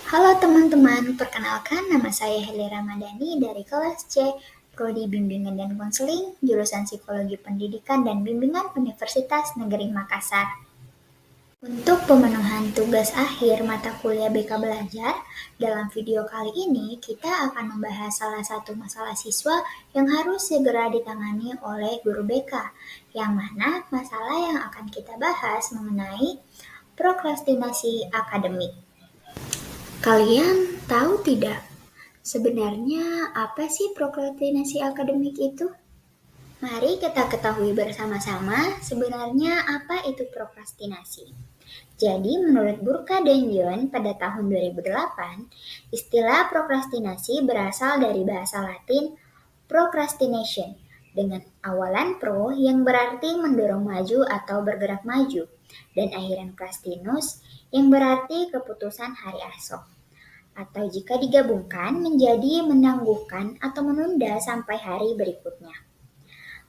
Halo teman-teman, perkenalkan nama saya Heli Ramadhani dari kelas C, Prodi Bimbingan dan Konseling, jurusan Psikologi Pendidikan dan Bimbingan Universitas Negeri Makassar. Untuk pemenuhan tugas akhir mata kuliah BK Belajar, dalam video kali ini kita akan membahas salah satu masalah siswa yang harus segera ditangani oleh guru BK, yang mana masalah yang akan kita bahas mengenai prokrastinasi akademik. Kalian tahu tidak, sebenarnya apa sih prokrastinasi akademik itu? Mari kita ketahui bersama-sama sebenarnya apa itu prokrastinasi. Jadi, menurut Burka dan Yon pada tahun 2008, istilah prokrastinasi berasal dari bahasa Latin procrastination dengan awalan pro yang berarti mendorong maju atau bergerak maju dan akhiran krastinus yang berarti keputusan hari esok, atau jika digabungkan menjadi menangguhkan atau menunda sampai hari berikutnya.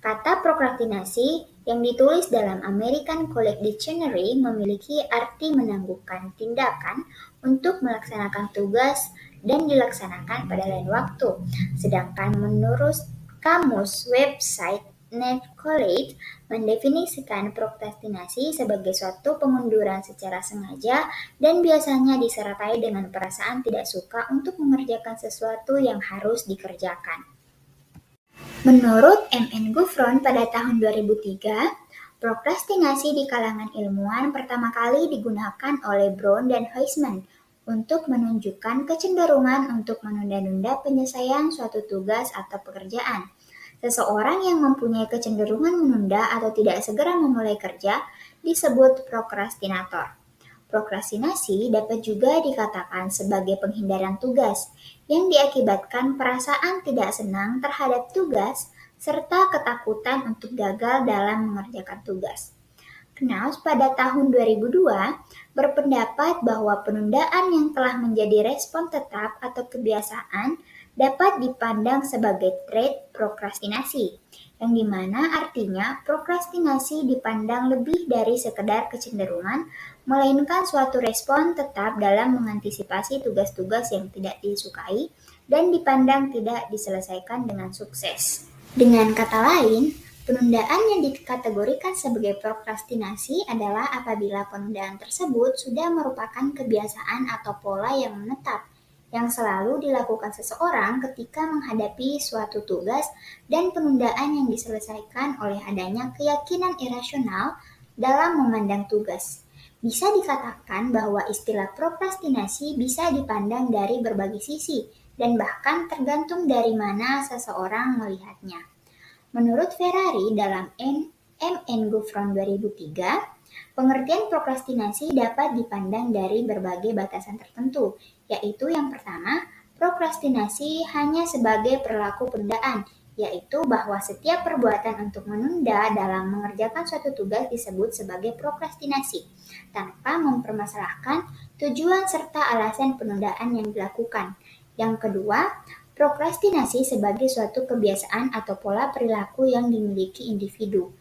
Kata prokrastinasi yang ditulis dalam American College Dictionary memiliki arti menangguhkan tindakan untuk melaksanakan tugas dan dilaksanakan pada lain waktu. Sedangkan menurut kamus website Net College mendefinisikan prokrastinasi sebagai suatu pengunduran secara sengaja dan biasanya disertai dengan perasaan tidak suka untuk mengerjakan sesuatu yang harus dikerjakan. Menurut M.N. Gufron pada tahun 2003, prokrastinasi di kalangan ilmuwan pertama kali digunakan oleh Brown dan Huysman untuk menunjukkan kecenderungan untuk menunda-nunda penyelesaian suatu tugas atau pekerjaan. Seseorang yang mempunyai kecenderungan menunda atau tidak segera memulai kerja disebut prokrastinator. Prokrastinasi dapat juga dikatakan sebagai penghindaran tugas yang diakibatkan perasaan tidak senang terhadap tugas serta ketakutan untuk gagal dalam mengerjakan tugas. Knaus pada tahun 2002 berpendapat bahwa penundaan yang telah menjadi respon tetap atau kebiasaan dapat dipandang sebagai trait prokrastinasi, yang dimana artinya prokrastinasi dipandang lebih dari sekedar kecenderungan, melainkan suatu respon tetap dalam mengantisipasi tugas-tugas yang tidak disukai dan dipandang tidak diselesaikan dengan sukses. Dengan kata lain, penundaan yang dikategorikan sebagai prokrastinasi adalah apabila penundaan tersebut sudah merupakan kebiasaan atau pola yang menetap, yang selalu dilakukan seseorang ketika menghadapi suatu tugas dan penundaan yang diselesaikan oleh adanya keyakinan irasional dalam memandang tugas. Bisa dikatakan bahwa istilah prokrastinasi bisa dipandang dari berbagai sisi dan bahkan tergantung dari mana seseorang melihatnya. Menurut Ferrari dalam M.N. Gufron 2003, pengertian prokrastinasi dapat dipandang dari berbagai batasan tertentu, yaitu yang pertama, prokrastinasi hanya sebagai perilaku penundaan, yaitu bahwa setiap perbuatan untuk menunda dalam mengerjakan suatu tugas disebut sebagai prokrastinasi, tanpa mempermasalahkan tujuan serta alasan penundaan yang dilakukan. Yang kedua, prokrastinasi sebagai suatu kebiasaan atau pola perilaku yang dimiliki individu,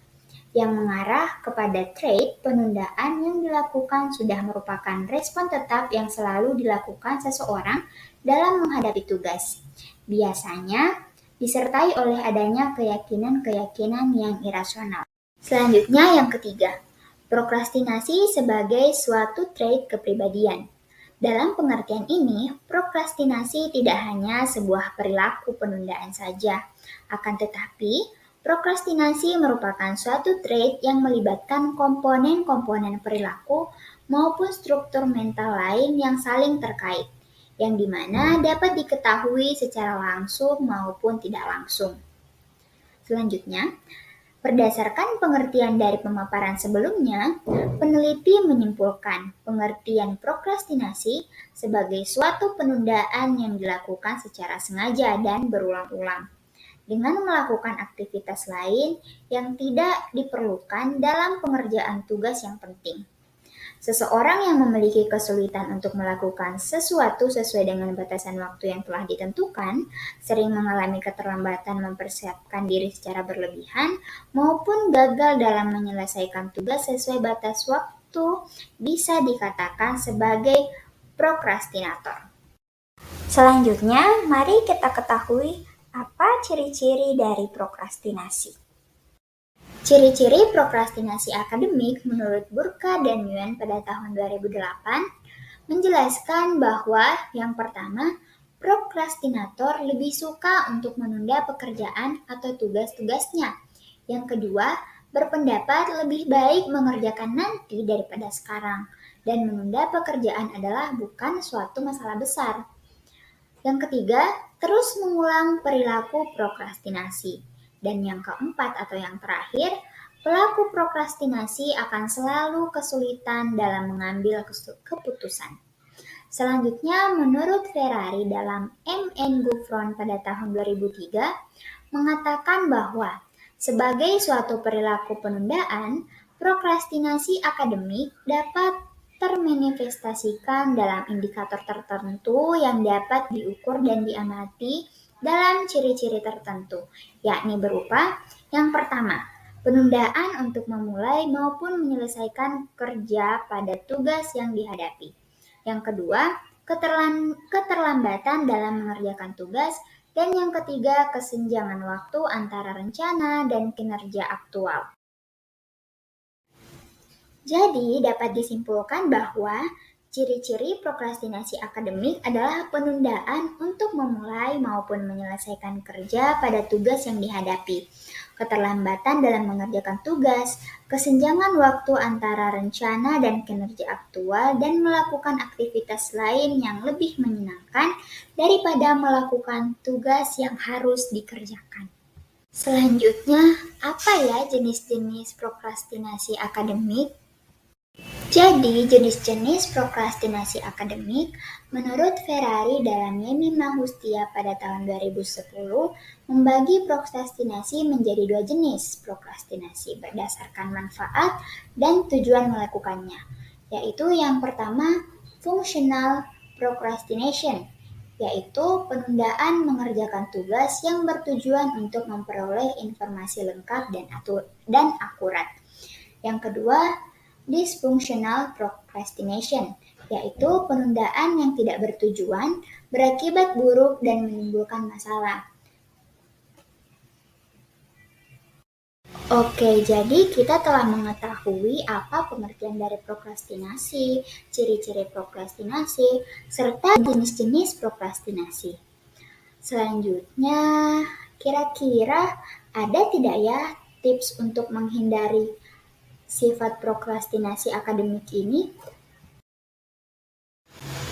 yang mengarah kepada trait penundaan yang dilakukan sudah merupakan respon tetap yang selalu dilakukan seseorang dalam menghadapi tugas. Biasanya disertai oleh adanya keyakinan-keyakinan yang irasional. Selanjutnya yang ketiga, prokrastinasi sebagai suatu trait kepribadian. Dalam pengertian ini, prokrastinasi tidak hanya sebuah perilaku penundaan saja, akan tetapi prokrastinasi merupakan suatu trait yang melibatkan komponen-komponen perilaku maupun struktur mental lain yang saling terkait, yang dimana dapat diketahui secara langsung maupun tidak langsung. Selanjutnya, berdasarkan pengertian dari pemaparan sebelumnya, peneliti menyimpulkan pengertian prokrastinasi sebagai suatu penundaan yang dilakukan secara sengaja dan berulang-ulang, dengan melakukan aktivitas lain yang tidak diperlukan dalam pengerjaan tugas yang penting. Seseorang yang memiliki kesulitan untuk melakukan sesuatu sesuai dengan batasan waktu yang telah ditentukan, sering mengalami keterlambatan mempersiapkan diri secara berlebihan, maupun gagal dalam menyelesaikan tugas sesuai batas waktu, bisa dikatakan sebagai prokrastinator. Selanjutnya, mari kita ketahui apa ciri-ciri dari prokrastinasi. Ciri-ciri prokrastinasi akademik menurut Burka dan Nguyen pada tahun 2008 menjelaskan bahwa yang pertama, prokrastinator lebih suka untuk menunda pekerjaan atau tugas-tugasnya. Yang kedua, berpendapat lebih baik mengerjakan nanti daripada sekarang, dan menunda pekerjaan adalah bukan suatu masalah besar. Yang ketiga, terus mengulang perilaku prokrastinasi. Dan yang keempat atau yang terakhir, pelaku prokrastinasi akan selalu kesulitan dalam mengambil keputusan. Selanjutnya, menurut Ferrari dalam M.N. Gouffron pada tahun 2003, mengatakan bahwa sebagai suatu perilaku penundaan, prokrastinasi akademik dapat termanifestasikan dalam indikator tertentu yang dapat diukur dan diamati dalam ciri-ciri tertentu, yakni berupa yang pertama, penundaan untuk memulai maupun menyelesaikan kerja pada tugas yang dihadapi. Yang kedua, keterlambatan dalam mengerjakan tugas. Dan yang ketiga, kesenjangan waktu antara rencana dan kinerja aktual. Jadi, dapat disimpulkan bahwa ciri-ciri prokrastinasi akademik adalah penundaan untuk memulai maupun menyelesaikan kerja pada tugas yang dihadapi, keterlambatan dalam mengerjakan tugas, kesenjangan waktu antara rencana dan kinerja aktual, dan melakukan aktivitas lain yang lebih menyenangkan daripada melakukan tugas yang harus dikerjakan. Selanjutnya, apa ya jenis-jenis prokrastinasi akademik? Jadi, jenis-jenis prokrastinasi akademik menurut Ferrari dalam Yemima Hustia pada tahun 2010 membagi prokrastinasi menjadi dua jenis prokrastinasi berdasarkan manfaat dan tujuan melakukannya, yaitu yang pertama, functional procrastination, yaitu penundaan mengerjakan tugas yang bertujuan untuk memperoleh informasi lengkap dan akurat. Yang kedua, dysfunctional procrastination, yaitu penundaan yang tidak bertujuan, berakibat buruk dan menimbulkan masalah. Oke, jadi kita telah mengetahui apa pengertian dari prokrastinasi, ciri-ciri prokrastinasi, serta jenis-jenis prokrastinasi. Selanjutnya, kira-kira ada tidak ya tips untuk menghindari sifat prokrastinasi akademik ini?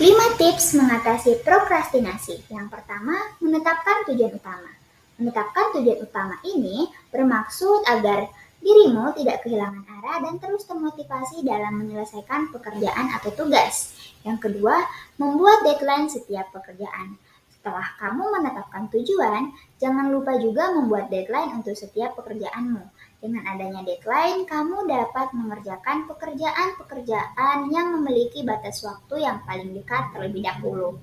5 tips mengatasi prokrastinasi. Yang pertama, menetapkan tujuan utama. Menetapkan tujuan utama ini bermaksud agar dirimu tidak kehilangan arah dan terus termotivasi dalam menyelesaikan pekerjaan atau tugas. Yang kedua, membuat deadline setiap pekerjaan. Setelah kamu menetapkan tujuan, jangan lupa juga membuat deadline untuk setiap pekerjaanmu. Dengan adanya deadline, kamu dapat mengerjakan pekerjaan-pekerjaan yang memiliki batas waktu yang paling dekat terlebih dahulu.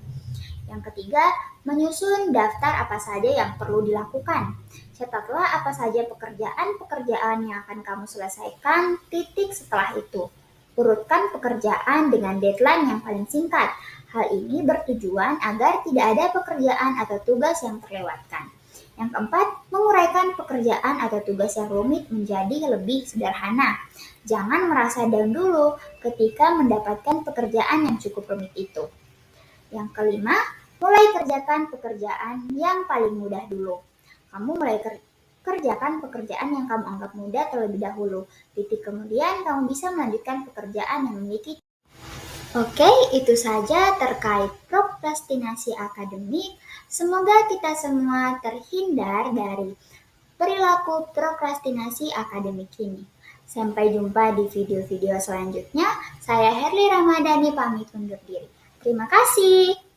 Yang ketiga, menyusun daftar apa saja yang perlu dilakukan. Catatlah apa saja pekerjaan-pekerjaan yang akan kamu selesaikan, setelah itu. Urutkan pekerjaan dengan deadline yang paling singkat. Hal ini bertujuan agar tidak ada pekerjaan atau tugas yang terlewatkan. Yang keempat, menguraikan pekerjaan atau tugas yang rumit menjadi lebih sederhana. Jangan merasa down dulu ketika mendapatkan pekerjaan yang cukup rumit itu. Yang kelima, mulai kerjakan pekerjaan yang paling mudah dulu. Kamu mulai kerjakan pekerjaan yang kamu anggap mudah terlebih dahulu. Kemudian kamu bisa melanjutkan pekerjaan yang memiliki. Oke, itu saja terkait prokrastinasi akademik. Semoga kita semua terhindar dari perilaku prokrastinasi akademik ini. Sampai jumpa di video-video selanjutnya. Saya Herli Ramadhani pamit undur diri. Terima kasih.